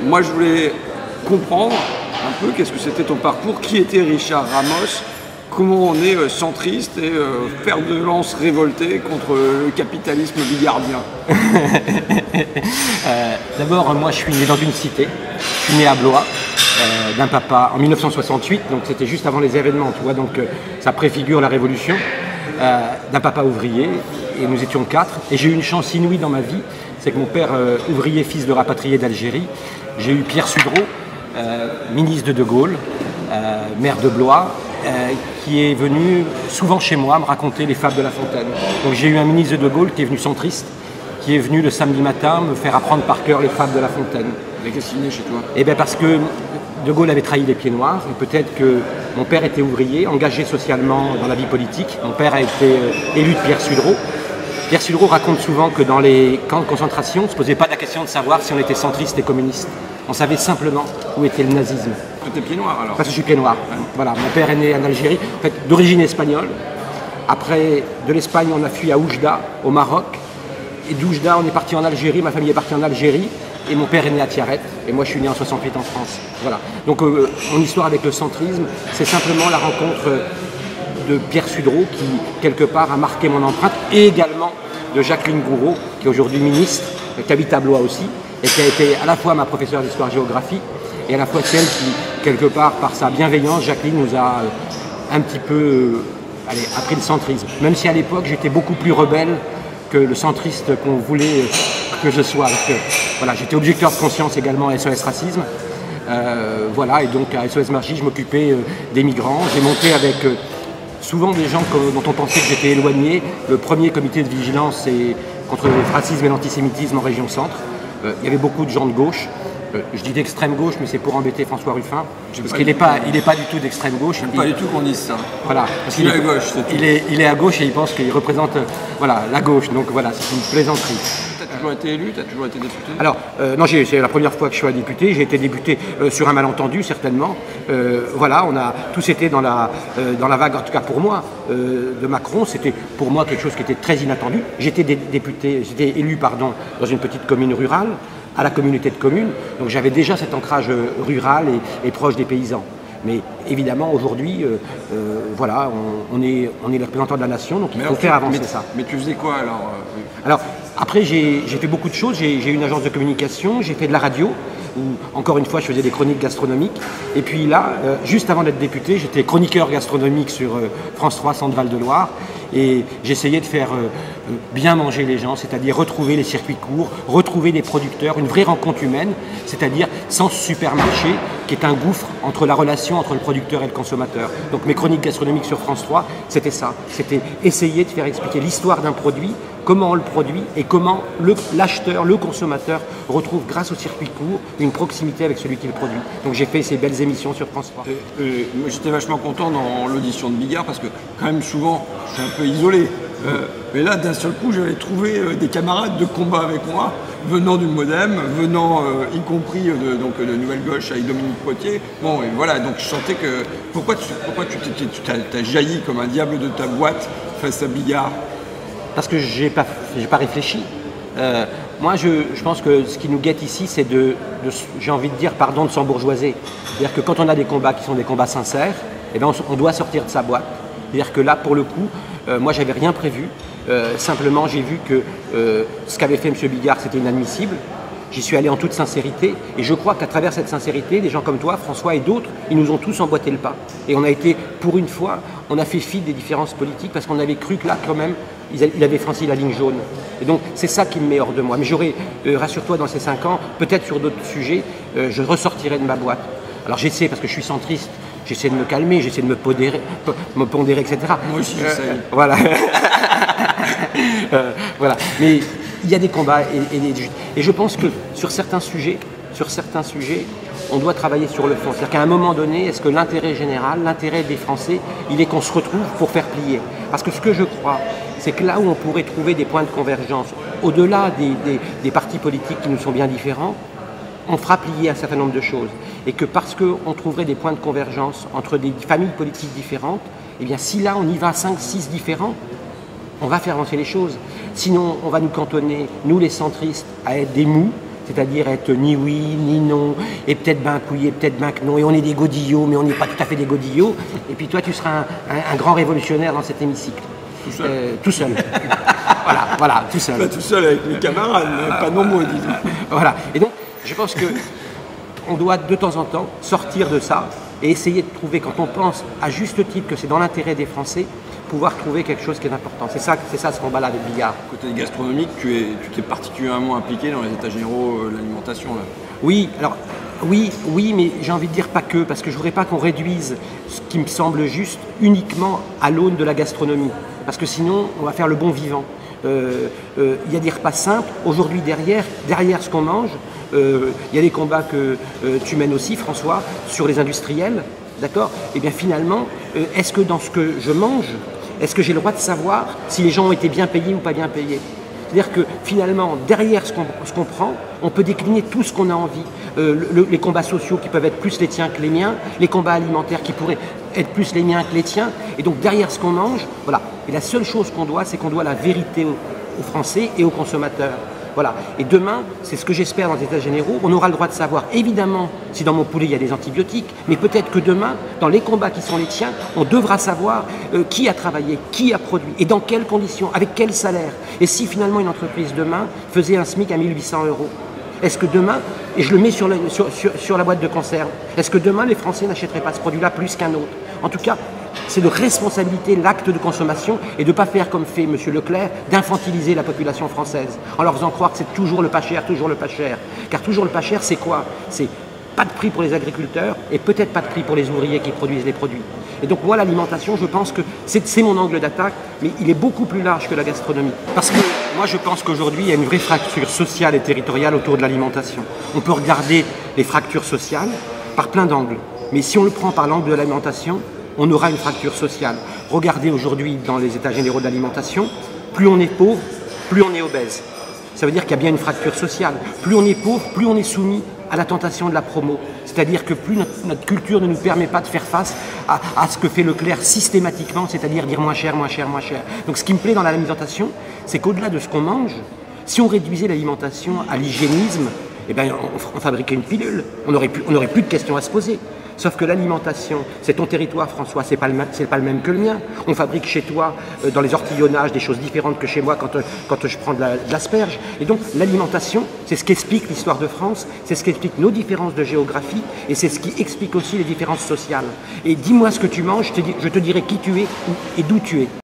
moi je voulais comprendre un peu qu'est-ce que c'était ton parcours, qui était Richard Ramos, comment on est centriste et fer de lance révolté contre le capitalisme bigardien. D'abord, moi je suis né dans une cité, je suis né à Blois, d'un papa en 1968, donc c'était juste avant les événements, tu vois, donc ça préfigure la révolution, d'un papa ouvrier, et nous étions 4, et j'ai eu une chance inouïe dans ma vie, c'est que mon père, ouvrier, fils de rapatrié d'Algérie, j'ai eu Pierre Sudreau, ministre de Gaulle, maire de Blois, qui est venu souvent chez moi me raconter les fables de La Fontaine. Donc j'ai eu un ministre de Gaulle qui est venu centriste, qui est venu le samedi matin me faire apprendre par cœur les fables de La Fontaine. Mais qu'est-ce qu'il venait chez toi? Eh bien parce que de Gaulle avait trahi les pieds noirs, et peut-être que mon père était ouvrier, engagé socialement dans la vie politique. Mon père a été élu de Pierre Sudreau. Pierre Sudreau raconte souvent que dans les camps de concentration, on ne se posait pas la question de savoir si on était centriste et communiste. On savait simplement où était le nazisme. Tu es pied noir alors? Parce que je suis pied noir. Ouais. Voilà, mon père est né en Algérie, en fait, d'origine espagnole. Après, de l'Espagne, on a fui à Oujda, au Maroc. Et d'Oujda, on est parti en Algérie, ma famille est partie en Algérie. Et mon père est né à Tiaret, et moi je suis né en 68 en France. Voilà. Donc mon histoire avec le centrisme, c'est simplement la rencontre de Pierre Sudreau qui, quelque part, a marqué mon empreinte, et également de Jacqueline Gouraud, qui est aujourd'hui ministre, qui habite à Blois aussi, et qui a été à la fois ma professeure d'histoire-géographie, et à la fois celle qui, quelque part, par sa bienveillance, Jacqueline nous a un petit peu appris le centrisme. Même si à l'époque, j'étais beaucoup plus rebelle que le centriste qu'on voulait que je sois. Voilà, j'étais objecteur de conscience également à SOS Racisme. Voilà, et donc à SOS Margie, je m'occupais des migrants. J'ai monté avec souvent des gens dont on pensait que j'étais éloigné. Le premier comité de vigilance contre le racisme et l'antisémitisme en région centre. Il y avait beaucoup de gens de gauche. Je dis d'extrême gauche, mais c'est pour embêter François Ruffin, parce qu'il n'est pas du tout d'extrême gauche. Il pas du tout qu'on dise ça. Voilà, parce qu'il est à gauche. Il est à gauche et il pense qu'il représente la gauche. Donc voilà, c'est une plaisanterie. Tu as toujours été élu? Tu as toujours été député? Alors, non, c'est la première fois que je suis député. J'ai été député sur un malentendu, certainement. Voilà, on a tous été dans la vague, en tout cas pour moi, de Macron. C'était pour moi quelque chose qui était très inattendu. J'étais élu dans une petite commune rurale, à la communauté de communes. Donc j'avais déjà cet ancrage rural et proche des paysans. Mais évidemment, aujourd'hui, voilà, on est les représentants de la nation, donc il faut faire avancer ça. Mais tu faisais quoi alors? Alors, après, j'ai fait beaucoup de choses. J'ai eu une agence de communication, j'ai fait de la radio, où, encore une fois, je faisais des chroniques gastronomiques. Et puis là, juste avant d'être député, j'étais chroniqueur gastronomique sur France 3, Centre-Val de Loire. Et j'essayais de faire bien manger les gens, c'est-à-dire retrouver les circuits courts, retrouver des producteurs, une vraie rencontre humaine, c'est-à-dire sans supermarché, qui est un gouffre entre la relation entre le producteur et le consommateur. Donc mes chroniques gastronomiques sur France 3, c'était ça. C'était essayer de faire expliquer l'histoire d'un produit, comment on le produit et comment l'acheteur, le consommateur retrouve grâce au circuit court une proximité avec celui qui le produit. Donc j'ai fait ces belles émissions sur France 3. J'étais vachement content dans l'audition de Bigard parce que quand même souvent je suis un peu isolé. Mais là d'un seul coup j'avais trouvé des camarades de combat avec moi venant du Modem, venant y compris de Nouvelle Gauche avec Dominique Potier. Bon et voilà, donc je sentais que pourquoi tu t'as jailli comme un diable de ta boîte face à Bigard? Parce que j'ai pas réfléchi. Moi, je pense que ce qui nous guette ici, c'est j'ai envie de dire, pardon, de s'embourgeoiser. C'est-à-dire que quand on a des combats qui sont des combats sincères, eh bien, on doit sortir de sa boîte. C'est-à-dire que là, pour le coup, moi, j'avais rien prévu. Simplement, j'ai vu que ce qu'avait fait M. Bigard, c'était inadmissible. J'y suis allé en toute sincérité et je crois qu'à travers cette sincérité, des gens comme toi, François et d'autres, ils nous ont tous emboîté le pas. Et on a été, pour une fois, on a fait fi des différences politiques parce qu'on avait cru que là, quand même, il avait franchi la ligne jaune. Et donc, c'est ça qui me met hors de moi. Mais j'aurais, rassure-toi, dans ces 5 ans, peut-être sur d'autres sujets, je ressortirai de ma boîte. Alors j'essaie, parce que je suis centriste, j'essaie de me calmer, j'essaie de me pondérer, etc. Moi aussi, j'essaie. Voilà. Voilà. Mais il y a des combats et je pense que sur certains sujets, on doit travailler sur le fond. C'est-à-dire qu'à un moment donné, est-ce que l'intérêt général, l'intérêt des Français, il est qu'on se retrouve pour faire plier? Parce que ce que je crois, c'est que là où on pourrait trouver des points de convergence, au-delà des partis politiques qui nous sont bien différents, on fera plier un certain nombre de choses. Et que parce qu'on trouverait des points de convergence entre des familles politiques différentes, eh bien si là on y va 5, 6 différents, on va faire avancer les choses. Sinon, on va nous cantonner, nous les centristes, à être des mous, c'est-à-dire être ni oui, ni non, et peut-être ben que oui, et peut-être ben que non, et on est des godillots, mais on n'est pas tout à fait des godillots, et puis toi tu seras un grand révolutionnaire dans cet hémicycle. Tout seul. Tout seul. voilà, tout seul. Pas tout seul avec mes camarades, pas nombreux, disons. Voilà, et donc je pense que on doit de temps en temps sortir de ça et essayer de trouver, quand on pense à juste titre que c'est dans l'intérêt des Français, pouvoir trouver quelque chose qui est important. C'est ça ce combat-là avec Bigard. Côté gastronomique, tu t'es particulièrement impliqué dans les états généraux de l'alimentation. Oui, alors oui, mais j'ai envie de dire pas que, parce que je voudrais pas qu'on réduise ce qui me semble juste uniquement à l'aune de la gastronomie, parce que sinon on va faire le bon vivant. Il y a des repas simples. Aujourd'hui, derrière ce qu'on mange, il y a des combats que tu mènes aussi, François, sur les industriels, d'accord? Et bien finalement, est-ce que dans ce que je mange, est-ce que j'ai le droit de savoir si les gens ont été bien payés ou pas bien payés? C'est-à-dire que finalement, derrière ce qu'on prend, on peut décliner tout ce qu'on a envie. Les combats sociaux qui peuvent être plus les tiens que les miens, les combats alimentaires qui pourraient être plus les miens que les tiens. Et donc derrière ce qu'on mange, voilà. Et la seule chose qu'on doit, c'est qu'on doit la vérité aux Français et aux consommateurs. Voilà. Et demain, c'est ce que j'espère dans les États généraux, on aura le droit de savoir, évidemment, si dans mon poulet il y a des antibiotiques, mais peut-être que demain, dans les combats qui sont les tiens, on devra savoir qui a travaillé, qui a produit, et dans quelles conditions, avec quel salaire. Et si finalement une entreprise demain faisait un SMIC à 1 800 €, est-ce que demain, et je le mets sur la boîte de conserve, est-ce que demain les Français n'achèteraient pas ce produit-là plus qu'un autre? En tout cas, c'est de responsabiliser l'acte de consommation et de ne pas faire comme fait M. Leclerc, d'infantiliser la population française en leur faisant croire que c'est toujours le pas cher, toujours le pas cher. Car toujours le pas cher, c'est quoi? C'est pas de prix pour les agriculteurs et peut-être pas de prix pour les ouvriers qui produisent les produits. Et donc moi, l'alimentation, je pense que c'est mon angle d'attaque, mais il est beaucoup plus large que la gastronomie. Parce que moi, je pense qu'aujourd'hui, il y a une vraie fracture sociale et territoriale autour de l'alimentation. On peut regarder les fractures sociales par plein d'angles. Mais si on le prend par l'angle de l'alimentation, on aura une fracture sociale. Regardez aujourd'hui dans les états généraux de l'alimentation, plus on est pauvre, plus on est obèse. Ça veut dire qu'il y a bien une fracture sociale. Plus on est pauvre, plus on est soumis à la tentation de la promo. C'est-à-dire que plus notre culture ne nous permet pas de faire face à ce que fait Leclerc systématiquement, c'est-à-dire dire moins cher, moins cher, moins cher. Donc ce qui me plaît dans l'alimentation, c'est qu'au-delà de ce qu'on mange, si on réduisait l'alimentation à l'hygiénisme, eh bien, on fabriquait une pilule. On n'aurait plus de questions à se poser. Sauf que l'alimentation, c'est ton territoire, François, c'est pas le même que le mien. On fabrique chez toi, dans les ortillonnages, des choses différentes que chez moi quand je prends de l'asperge. Et donc, l'alimentation, c'est ce qui explique l'histoire de France, c'est ce qui explique nos différences de géographie, et c'est ce qui explique aussi les différences sociales. Et dis-moi ce que tu manges, je te dirai qui tu es et d'où tu es.